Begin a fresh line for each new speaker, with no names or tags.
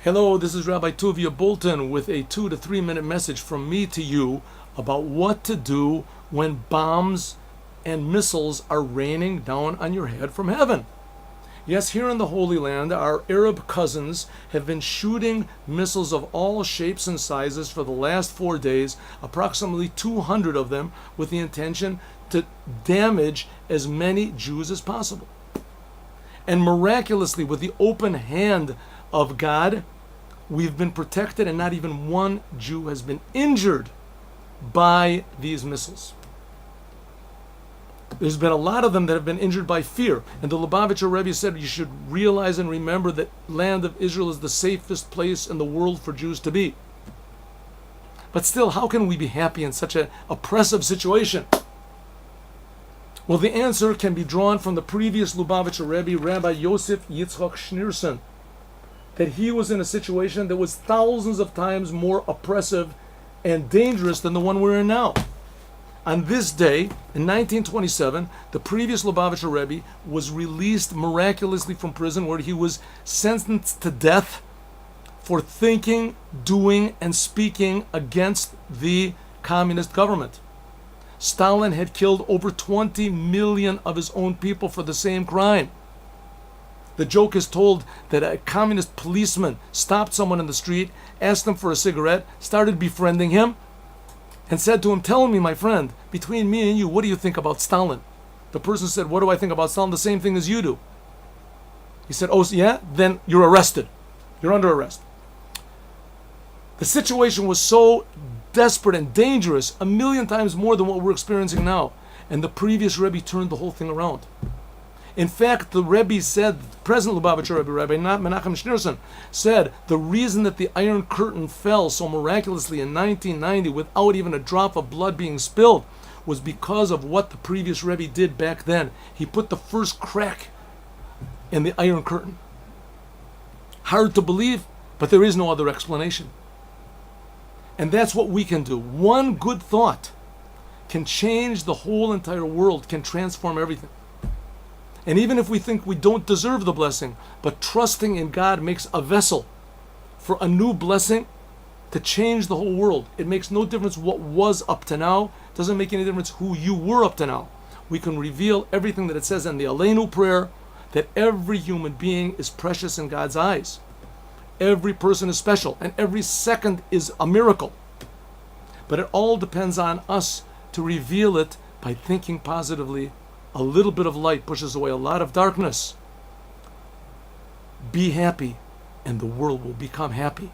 Hello, this is Rabbi Bolton with a 2 to 3 minute message from me to you about what to do when bombs and missiles are raining down on your head from heaven. Yes, here in the Holy Land, our Arab cousins have been shooting missiles of all shapes and sizes for the last 4 days, approximately 200 of them, with the intention to damage as many Jews as possible. And miraculously, with the open hand of God, we've been protected, and not even one Jew has been injured by these missiles. There's been a lot of them that have been injured by fear. And the Lubavitcher Rebbe said you should realize and remember that land of Israel is the safest place in the world for Jews to be. But still, how can we be happy in such an oppressive situation? Well, the answer can be drawn from the previous Lubavitcher Rebbe, Rabbi Yosef Yitzchak Schneerson, that he was in a situation that was thousands of times more oppressive and dangerous than the one we're in now. On this day, in 1927, the previous Lubavitcher Rebbe was released miraculously from prison, where he was sentenced to death for thinking, doing, and speaking against the communist government. Stalin had killed over 20 million of his own people for the same crime. The joke is told that a communist policeman stopped someone in the street, asked him for a cigarette, started befriending him, and said to him, "Tell me, my friend, between me and you, what do you think about Stalin?" The person said, "What do I think about Stalin? The same thing as you do." He said, "Oh, yeah? Then you're arrested. You're under arrest." The situation was so desperate and dangerous, 1,000,000 times more than what we're experiencing now. And the previous Rebbe turned the whole thing around. In fact, the Rebbe said, the present Lubavitcher Rebbe, Rabbi Menachem Schneerson, said the reason that the Iron Curtain fell so miraculously in 1990 without even a drop of blood being spilled was because of what the previous Rebbe did back then. He put the first crack in the Iron Curtain. Hard to believe, but there is no other explanation. And that's what we can do. One good thought can change the whole entire world, can transform everything. And even if we think we don't deserve the blessing, but trusting in God makes a vessel for a new blessing to change the whole world. It makes no difference what was up to now. It doesn't make any difference who you were up to now. We can reveal everything that it says in the Aleinu prayer, that every human being is precious in God's eyes. Every person is special, and every second is a miracle. But it all depends on us to reveal it by thinking positively. A little bit of light pushes away a lot of darkness. Be happy, and the world will become happy.